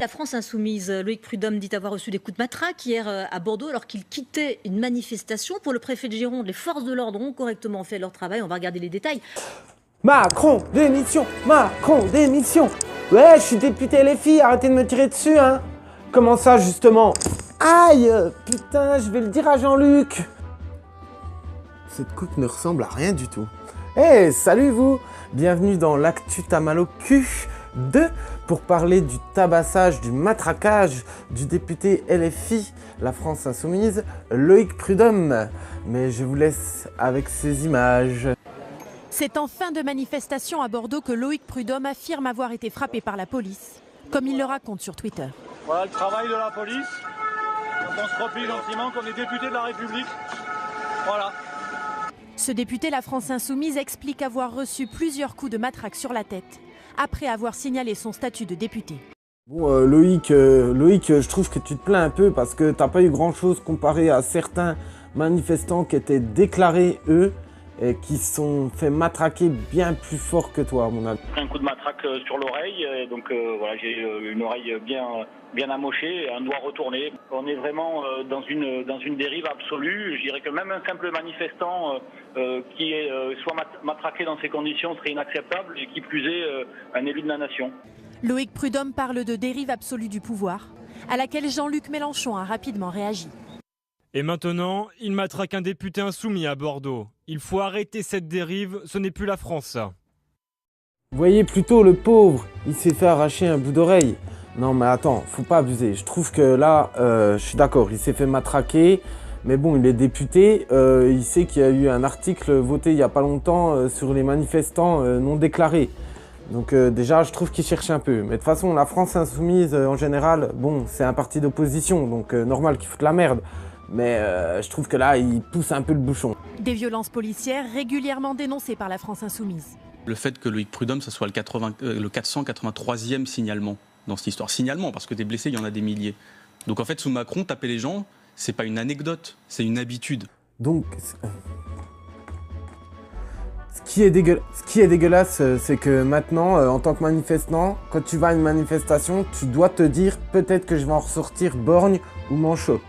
La France insoumise, Loïc Prudhomme dit avoir reçu des coups de matraque hier à Bordeaux alors qu'il quittait une manifestation. Pour le préfet de Gironde, les forces de l'ordre ont correctement fait leur travail. On va regarder les détails. Macron, démission! Macron, démission! Ouais, je suis député LFI, arrêtez de me tirer dessus, hein! Comment ça, justement? Aïe! Putain, je vais le dire à Jean-Luc! Cette coupe ne ressemble à rien du tout. Hey, salut vous! Bienvenue dans l'Actu T'as mal au cul 2 pour parler du tabassage, du matraquage du député LFI, la France Insoumise, Loïc Prudhomme. Mais je vous laisse avec ces images. C'est en fin de manifestation à Bordeaux que Loïc Prudhomme affirme avoir été frappé par la police, comme il le raconte sur Twitter. Voilà le travail de la police, quand on se replie gentiment qu'on est député de la République. Voilà. Ce député La France Insoumise explique avoir reçu plusieurs coups de matraque sur la tête, après avoir signalé son statut de député. Bon, Loïc, je trouve que tu te plains un peu parce que t'as pas eu grand-chose comparé à certains manifestants qui étaient déclarés, eux, et qui se sont fait matraquer bien plus fort que toi, à mon avis. Un coup de matraque sur l'oreille, donc voilà, j'ai une oreille bien amochée, un doigt retourné. On est vraiment dans une dérive absolue. Je dirais que même un simple manifestant qui est soit matraqué dans ces conditions serait inacceptable, et qui plus est un élu de la nation. Loïc Prudhomme parle de dérive absolue du pouvoir, à laquelle Jean-Luc Mélenchon a rapidement réagi. Et maintenant, il matraque un député insoumis à Bordeaux. Il faut arrêter cette dérive, ce n'est plus la France, ça. Voyez plutôt le pauvre, il s'est fait arracher un bout d'oreille. Non mais attends, faut pas abuser. Je trouve que là, je suis d'accord, il s'est fait matraquer. Mais bon, il est député, il sait qu'il y a eu un article voté il y a pas longtemps sur les manifestants non déclarés. Donc déjà, je trouve qu'il cherche un peu. Mais de toute façon, la France Insoumise, en général, bon, c'est un parti d'opposition, donc normal qu'il foute la merde. Mais je trouve que là, il pousse un peu le bouchon. Des violences policières régulièrement dénoncées par la France Insoumise. Le fait que Loïc Prudhomme, ce soit le 483e signalement dans cette histoire. Signalement, parce que des blessés, il y en a des milliers. Donc en fait, sous Macron, taper les gens, c'est pas une anecdote, c'est une habitude. Donc, ce qui est dégueulasse, c'est que maintenant, en tant que manifestant, quand tu vas à une manifestation, tu dois te dire peut-être que je vais en ressortir borgne ou manchot.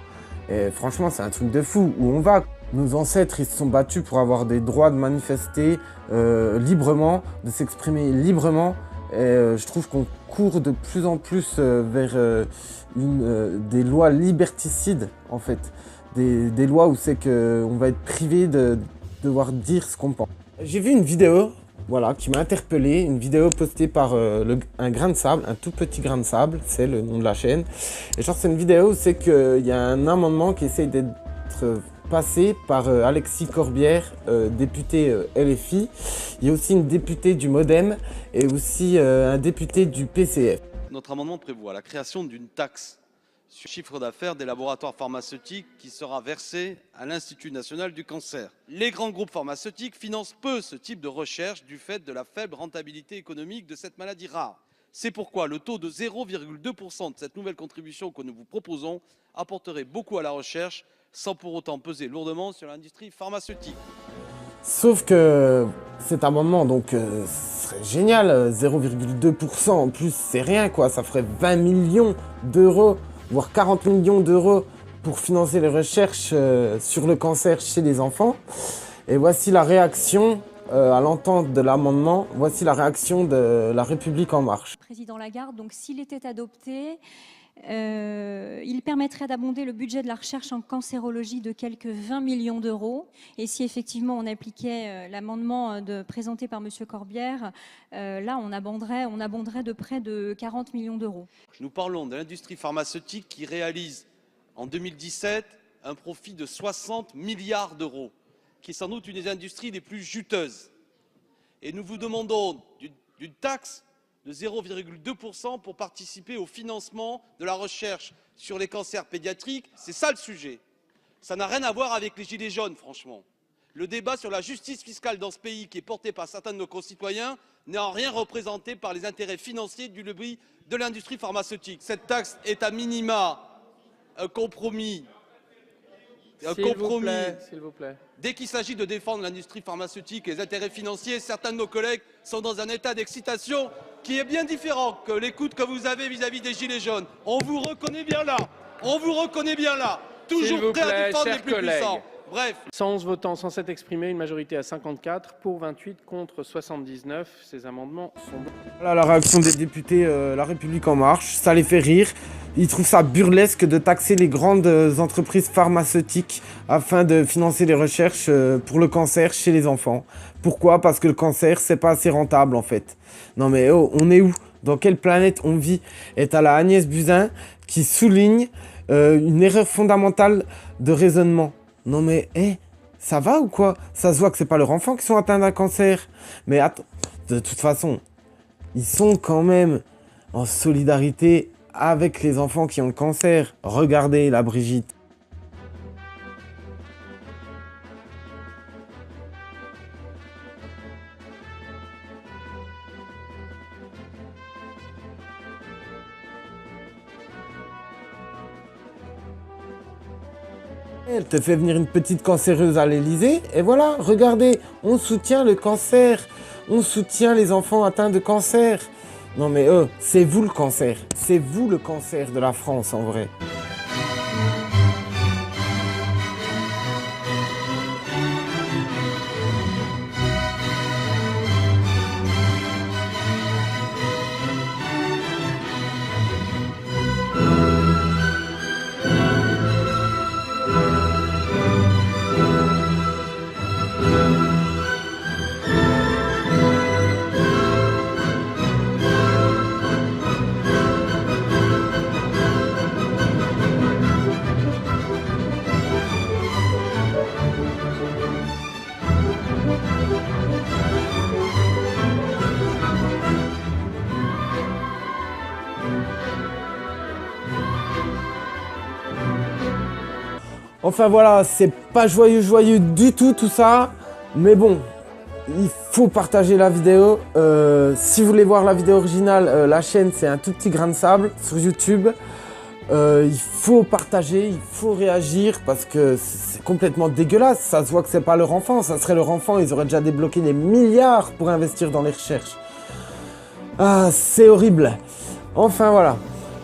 Et franchement, c'est un truc de fou. Où on va? Nos ancêtres, ils se sont battus pour avoir des droits de manifester librement, de s'exprimer librement. Et je trouve qu'on court de plus en plus vers des lois liberticides, en fait. Des lois où c'est qu'on va être privé de devoir dire ce qu'on pense. J'ai vu une vidéo, voilà, qui m'a interpellé, une vidéo postée par un grain de sable, un tout petit grain de sable, c'est le nom de la chaîne. Et genre c'est une vidéo où c'est qu'il y a un amendement qui essaye d'être passé par Alexis Corbière, député LFI. Il y a aussi une députée du MoDem et aussi un député du PCF. Notre amendement prévoit la création d'une taxe sur le chiffre d'affaires des laboratoires pharmaceutiques qui sera versée à l'Institut national du cancer. Les grands groupes pharmaceutiques financent peu ce type de recherche du fait de la faible rentabilité économique de cette maladie rare. C'est pourquoi le taux de 0,2% de cette nouvelle contribution que nous vous proposons apporterait beaucoup à la recherche sans pour autant peser lourdement sur l'industrie pharmaceutique. Sauf que cet amendement, donc, serait génial, 0,2% en plus, c'est rien quoi, ça ferait 20 millions d'euros, voire 40 millions d'euros pour financer les recherches sur le cancer chez les enfants. Et voici la réaction à l'entente de l'amendement, voici la réaction de La République En Marche. Président Lagarde, donc s'il était adopté, il permettrait d'abonder le budget de la recherche en cancérologie de quelques 20 millions d'euros. Et si effectivement on appliquait l'amendement présenté par M. Corbière, là on abonderait de près de 40 millions d'euros. Nous parlons de l'industrie pharmaceutique qui réalise en 2017 un profit de 60 milliards d'euros, qui est sans doute une des industries les plus juteuses. Et nous vous demandons d'une taxe de 0,2% pour participer au financement de la recherche sur les cancers pédiatriques. C'est ça le sujet. Ça n'a rien à voir avec les gilets jaunes, franchement. Le débat sur la justice fiscale dans ce pays, qui est porté par certains de nos concitoyens, n'est en rien représenté par les intérêts financiers du lobby de l'industrie pharmaceutique. Cette taxe est à minima un compromis un S'il vous compromis. plaît, s'il vous plaît. Dès qu'il s'agit de défendre l'industrie pharmaceutique et les intérêts financiers, certains de nos collègues sont dans un état d'excitation qui est bien différent que l'écoute que vous avez vis-à-vis des Gilets jaunes. On vous reconnaît bien là. On vous reconnaît bien là. S'il vous Toujours prêt à plaît, défendre les chers plus collègues. puissants. Bref. 111 votants, 107 exprimés, une majorité à 54, pour 28, contre 79. Ces amendements sont bons. Voilà la réaction des députés La République En Marche, ça les fait rire. Ils trouvent ça burlesque de taxer les grandes entreprises pharmaceutiques afin de financer les recherches pour le cancer chez les enfants. Pourquoi? Parce que le cancer, c'est pas assez rentable en fait. Non mais oh, on est où? Dans quelle planète on vit? Et t'as la Agnès Buzyn qui souligne une erreur fondamentale de raisonnement. Non mais, ça va ou quoi? Ça se voit que c'est pas leurs enfants qui sont atteints d'un cancer. Mais attends, de toute façon, ils sont quand même en solidarité avec les enfants qui ont le cancer. Regardez la Brigitte. Elle te fait venir une petite cancéreuse à l'Elysée, et voilà, regardez, on soutient le cancer, on soutient les enfants atteints de cancer. Non mais c'est vous le cancer de la France en vrai. Enfin voilà, c'est pas joyeux du tout ça, mais bon, il faut partager la vidéo. Si vous voulez voir la vidéo originale, la chaîne c'est un tout petit grain de sable sur YouTube. Il faut partager, il faut réagir parce que c'est complètement dégueulasse. Ça se voit que c'est pas leur enfant, ça serait leur enfant, ils auraient déjà débloqué des milliards pour investir dans les recherches. Ah, c'est horrible. Enfin voilà.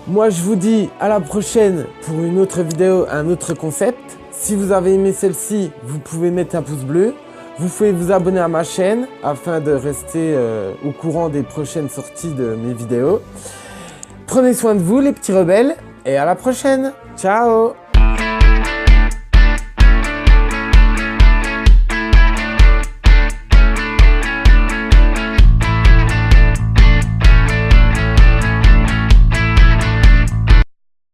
Moi je vous dis à la prochaine pour une autre vidéo, un autre concept. Si vous avez aimé celle-ci, vous pouvez mettre un pouce bleu. Vous pouvez vous abonner à ma chaîne afin de rester au courant des prochaines sorties de mes vidéos. Prenez soin de vous les petits rebelles et à la prochaine. Ciao!